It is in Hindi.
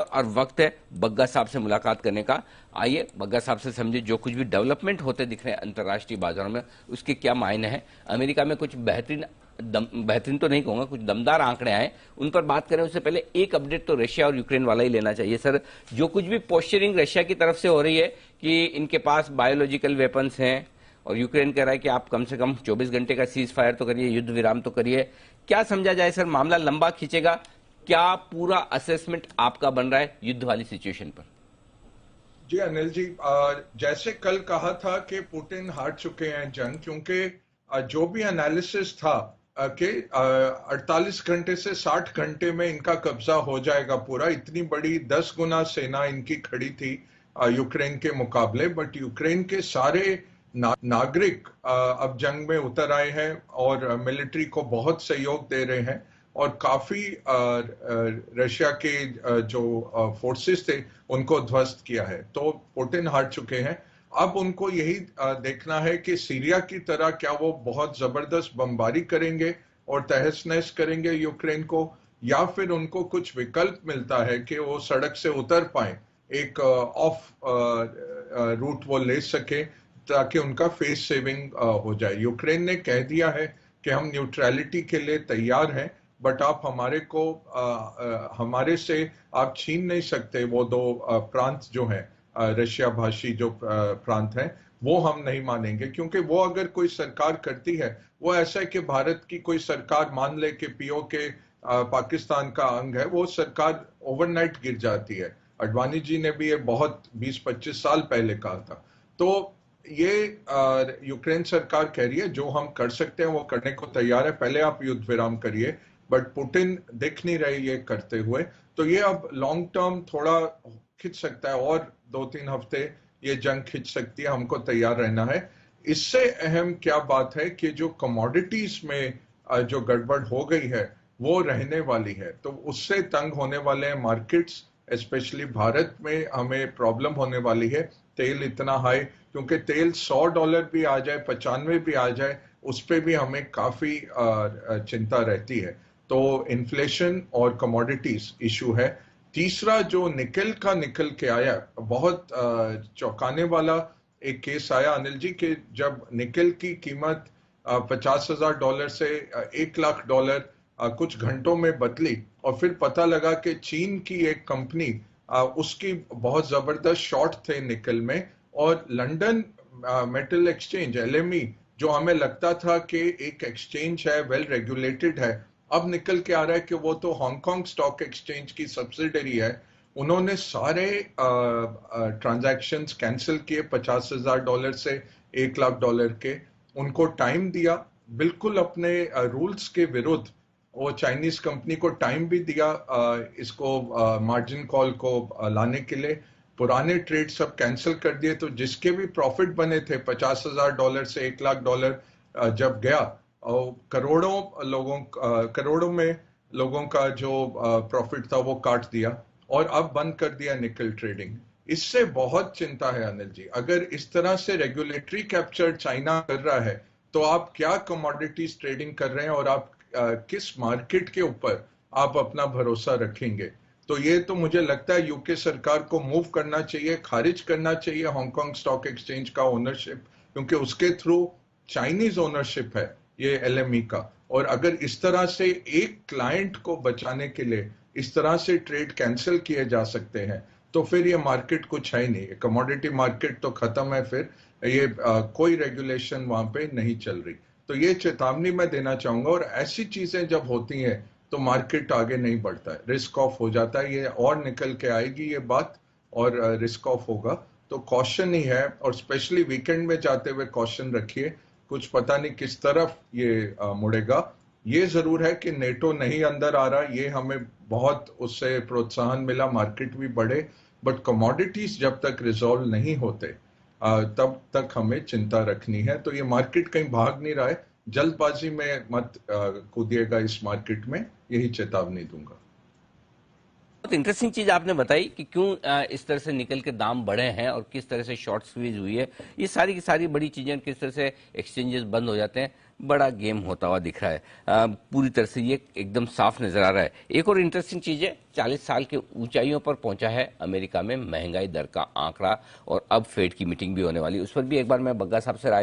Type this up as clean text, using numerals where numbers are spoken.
और वक्त है बग्गा साहब से मुलाकात करने का। आइए बग्गा साहब से समझे जो कुछ भी डेवलपमेंट होते दिख रहे हैं अंतर्राष्ट्रीय बाजारों में, उसके क्या मायने हैं। अमेरिका में कुछ बेहतरीन तो नहीं कहूंगा, कुछ दमदार आंकड़े आए, उन पर बात करें उससे पहले एक अपडेट तो रशिया और यूक्रेन वाला ही लेना चाहिए। सर, जो कुछ भी पोस्चरिंग रशिया की तरफ से हो रही है कि इनके पास बायोलॉजिकल वेपन्स हैं, और यूक्रेन कह रहा है कि आप कम से कम 24 घंटे का सीज फायर तो करिए, युद्ध विराम तो करिए, क्या समझा जाए सर? मामला लंबा खींचेगा? क्या पूरा असेसमेंट आपका बन रहा है युद्ध वाली सिचुएशन पर? जी अनिल जी, जैसे कल कहा था कि पुतिन हार चुके हैं जंग, क्योंकि जो भी एनालिसिस था कि 48 घंटे से 60 घंटे में इनका कब्जा हो जाएगा पूरा, इतनी बड़ी 10 गुना सेना इनकी खड़ी थी यूक्रेन के मुकाबले। बट यूक्रेन के सारे नागरिक अब जंग में उतर आए हैं और मिलिट्री को बहुत सहयोग दे रहे हैं, और काफी रशिया के जो फोर्सेस थे उनको ध्वस्त किया है। तो पुतिन हार चुके हैं। अब उनको यही देखना है कि सीरिया की तरह क्या वो बहुत जबरदस्त बमबारी करेंगे और तहस नहस करेंगे यूक्रेन को, या फिर उनको कुछ विकल्प मिलता है कि वो सड़क से उतर पाए, एक ऑफ रूट वो ले सके ताकि उनका फेस सेविंग हो जाए। यूक्रेन ने कह दिया है कि हम न्यूट्रलिटी के लिए तैयार हैं, बट आप हमारे से आप छीन नहीं सकते वो दो प्रांत जो हैं, रशिया भाषी जो प्रांत हैं, वो हम नहीं मानेंगे। क्योंकि वो अगर कोई सरकार करती है, वो ऐसा है कि भारत की कोई सरकार मान ले कि पीओके पाकिस्तान का अंग है, वो सरकार ओवरनाइट गिर जाती है। अडवाणी जी ने भी ये बहुत 20-25 साल पहले कहा था। तो ये यूक्रेन सरकार कह रही है जो हम कर सकते हैं वो करने को तैयार है, पहले आप युद्ध विराम करिए। बट पुतिन दिख नहीं रहे ये करते हुए, तो ये अब लॉन्ग टर्म थोड़ा खिंच सकता है, और 2-3 हफ्ते ये जंग खिंच सकती है, हमको तैयार रहना है। इससे अहम क्या बात है कि जो कमोडिटीज में जो गड़बड़ हो गई है वो रहने वाली है, तो उससे तंग होने वाले हैं मार्केट्स। स्पेशली भारत में हमें प्रॉब्लम होने वाली है, तेल इतना हाई, क्योंकि तेल $100 भी आ जाए, 95 भी आ जाए, उस पर भी हमें काफी चिंता रहती है। तो इन्फ्लेशन और कमोडिटीज इशू है। तीसरा जो निकल का निकल के आया, बहुत चौंकाने वाला एक केस आया अनिल जी, कि जब निकल की कीमत $50,000 से $1,00,000 कुछ घंटों में बदली, और फिर पता लगा कि चीन की एक कंपनी उसकी बहुत जबरदस्त शॉर्ट थे निकल में, और लंदन मेटल एक्सचेंज LME, जो हमें लगता था कि एक एक्सचेंज है, वेल रेगुलेटेड है, अब निकल के आ रहा है कि वो तो हांगकांग स्टॉक एक्सचेंज की सब्सिडरी है। उन्होंने सारे ट्रांजैक्शंस कैंसिल किए, $50,000 से $1,00,000 के। उनको टाइम दिया, बिल्कुल अपने रूल्स के विरुद्ध। वो चाइनीज कंपनी को टाइम भी दिया इसको मार्जिन कॉल को लाने के लिए। पुराने ट्रेड सब कैंसिल कर दिए, तो जिसके भी प्रॉफिट बने थे $50,000 से $1,00,000 जब गया, और करोड़ों में लोगों का जो प्रॉफिट था वो काट दिया, और अब बंद कर दिया निकल ट्रेडिंग। इससे बहुत चिंता है अनिल जी। अगर इस तरह से रेगुलेटरी कैप्चर चाइना कर रहा है, तो आप क्या कमोडिटीज ट्रेडिंग कर रहे हैं, और आप किस मार्केट के ऊपर आप अपना भरोसा रखेंगे? तो ये तो मुझे लगता है यूके सरकार को मूव करना चाहिए, खारिज करना चाहिए हांगकांग स्टॉक एक्सचेंज का ओनरशिप, क्योंकि उसके थ्रू चाइनीज ओनरशिप है ये LME का। और अगर इस तरह से एक क्लाइंट को बचाने के लिए इस तरह से ट्रेड कैंसिल किए जा सकते हैं, तो फिर ये मार्केट कुछ है ही नहीं, कमोडिटी मार्केट तो खत्म है। फिर ये कोई रेगुलेशन वहां पे नहीं चल रही। तो ये चेतावनी मैं देना चाहूंगा, और ऐसी चीजें जब होती हैं तो मार्केट आगे नहीं बढ़ता है, रिस्क ऑफ हो जाता है। ये और निकल के आएगी ये बात, और रिस्क ऑफ होगा। तो कॉशन ही है, और स्पेशली वीकेंड में जाते हुए कॉशन रखिए, कुछ पता नहीं किस तरफ ये मुड़ेगा। ये जरूर है कि नेटो नहीं अंदर आ रहा, ये हमें बहुत उससे प्रोत्साहन मिला, मार्केट भी बढ़े। बट कमोडिटीज जब तक रिजॉल्व नहीं होते तब तक हमें चिंता रखनी है। तो ये मार्केट कहीं भाग नहीं रहा है, जल्दबाजी में मत कूदिएगा इस मार्केट में, यही चेतावनी दूंगा। बहुत इंटरेस्टिंग चीज आपने बताई कि क्यों इस तरह से निकल के दाम बढ़े हैं और किस तरह से शॉर्ट स्क्वीज हुई है। ये सारी की सारी बड़ी चीजें, किस तरह से एक्सचेंजेस बंद हो जाते हैं, बड़ा गेम होता हुआ दिख रहा है। पूरी तरह से ये एकदम साफ नजर आ रहा है। एक और इंटरेस्टिंग चीज है, 40 साल के ऊंचाइयों पर पहुंचा है अमेरिका में महंगाई दर का आंकड़ा, और अब फेड की मीटिंग भी होने वाली है। उस पर भी एक बार मैं बग्गा साहब से राय